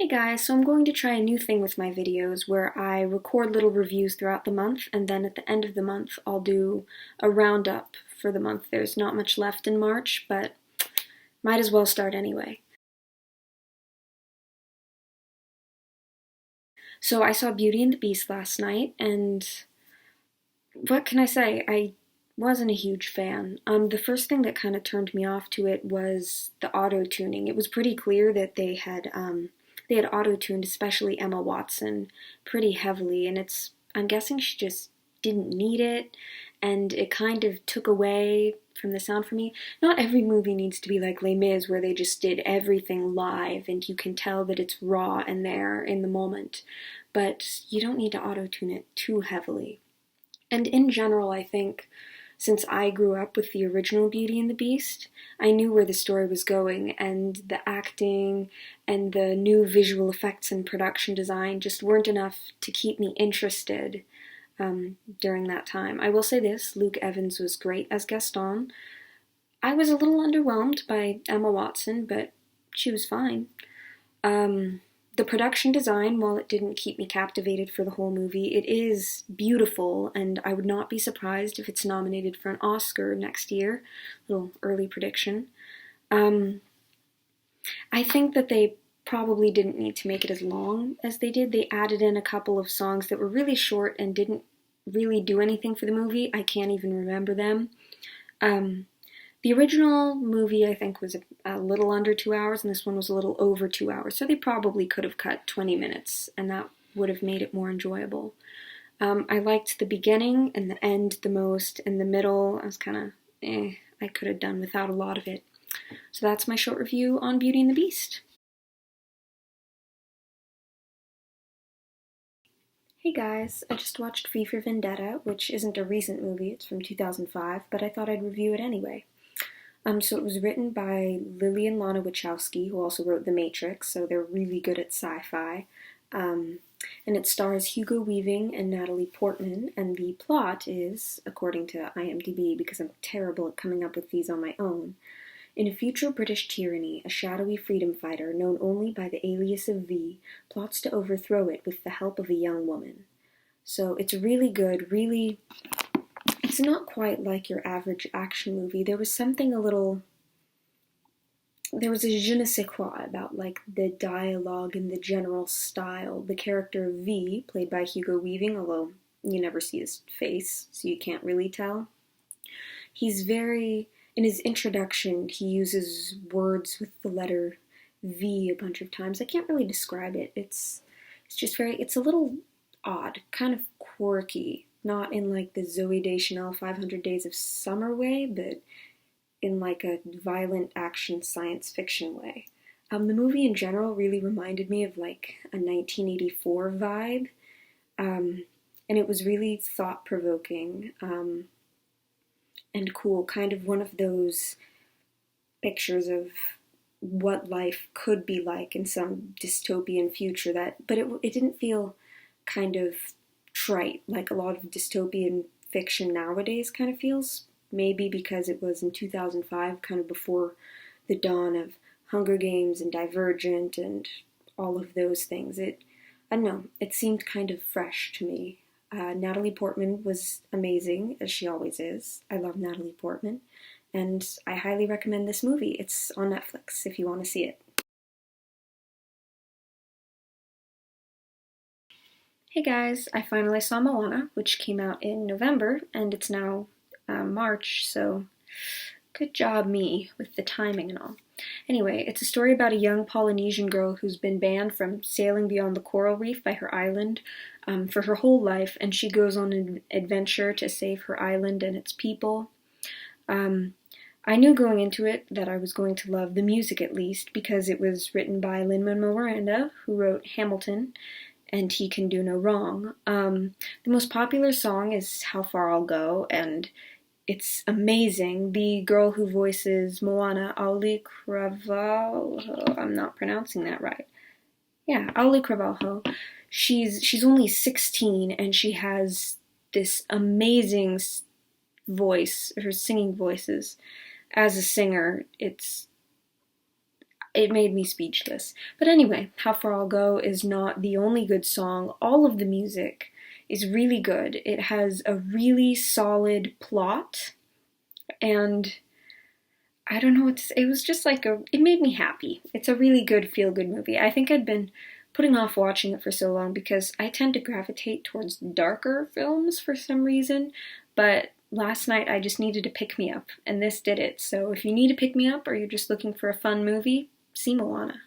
Hey guys, so I'm going to try a new thing with my videos where I record little reviews throughout the month, and then at the end of the month I'll do a roundup for the month. There's not much left in March, but might as well start anyway. So I saw Beauty and the Beast last night, and what can I say? I wasn't a huge fan. The first thing that kind of turned me off to it was the auto tuning. It was pretty clear that they had auto tuned, especially Emma Watson, pretty heavily, and I'm guessing she just didn't need it, and it kind of took away from the sound for me. Not every movie needs to be like Les Mis, where they just did everything live, and you can tell that it's raw and there in the moment, but you don't need to auto tune it too heavily. And in general, I think since I grew up with the original Beauty and the Beast, I knew where the story was going, and the acting and the new visual effects and production design just weren't enough to keep me interested during that time. I will say this, Luke Evans was great as Gaston. I was a little underwhelmed by Emma Watson, but she was fine. Um, the production design, while it didn't keep me captivated for the whole movie, it is beautiful, and I would not be surprised if it's nominated for an Oscar next year. Little early prediction. Um, I think that they probably didn't need to make it as long as they did. They added in a couple of songs that were really short and didn't really do anything for the movie. I can't even remember them. Um, the original movie, I think, was a little under 2 hours, and this one was a little over 2 hours. So they probably could have cut 20 minutes, and that would have made it more enjoyable. I liked the beginning and the end the most, and the middle, I was kind of, I could have done without a lot of it. So that's my short review on Beauty and the Beast. Hey guys, I just watched V for Vendetta, which isn't a recent movie, it's from 2005, but I thought I'd review it anyway. So it was written by Lily and Lana Wachowski, who also wrote The Matrix, so they're really good at sci-fi. Um, and it stars Hugo Weaving and Natalie Portman, and the plot is, according to IMDb, because I'm terrible at coming up with these on my own, in a future British tyranny, a shadowy freedom fighter known only by the alias of V plots to overthrow it with the help of a young woman. So it's really good, really. It's not quite like your average action movie. There was something a little. There was a je ne sais quoi about like the dialogue and the general style. The character V, played by Hugo Weaving, although you never see his face, so you can't really tell. He's very. In his introduction, he uses words with the letter V a bunch of times. I can't really describe it. It's just very. It's a little odd, kind of quirky. Not in like the Zoe Deschanel 500 Days of Summer way, but in like a violent action science fiction way. The movie in general really reminded me of like a 1984 vibe, and it was really thought provoking and cool. Kind of one of those pictures of what life could be like in some dystopian future. But it didn't feel kind of trite like a lot of dystopian fiction nowadays kind of feels. Maybe because it was in 2005, kind of before the dawn of Hunger Games and Divergent and all of those things. I don't know, it seemed kind of fresh to me. Natalie Portman was amazing, as she always is. I love Natalie Portman, and I highly recommend this movie. It's on Netflix if you want to see it. Hey guys, I finally saw Moana, which came out in November, and it's now March, so good job me with the timing and all. Anyway, it's a story about a young Polynesian girl who's been banned from sailing beyond the coral reef by her island for her whole life, and she goes on an adventure to save her island and its people. Um, I knew going into it that I was going to love the music at least, because it was written by Lin-Manuel Miranda, who wrote Hamilton, and He Can Do No Wrong. The most popular song is How Far I'll Go, and it's amazing. The girl who voices Moana, Auli Cravalho, I'm not pronouncing that right. Yeah, Auli Cravalho. She's only 16, and she has this amazing voice. Her singing voices as a singer, it made me speechless. But anyway, How Far I'll Go is not the only good song. All of the music is really good. It has a really solid plot, and I don't know what to say. It was just like it made me happy. It's a really good feel-good movie. I think I'd been putting off watching it for so long because I tend to gravitate towards darker films for some reason, but last night I just needed to pick me up, and this did it. So if you need to pick me up or you're just looking for a fun movie, see Moana.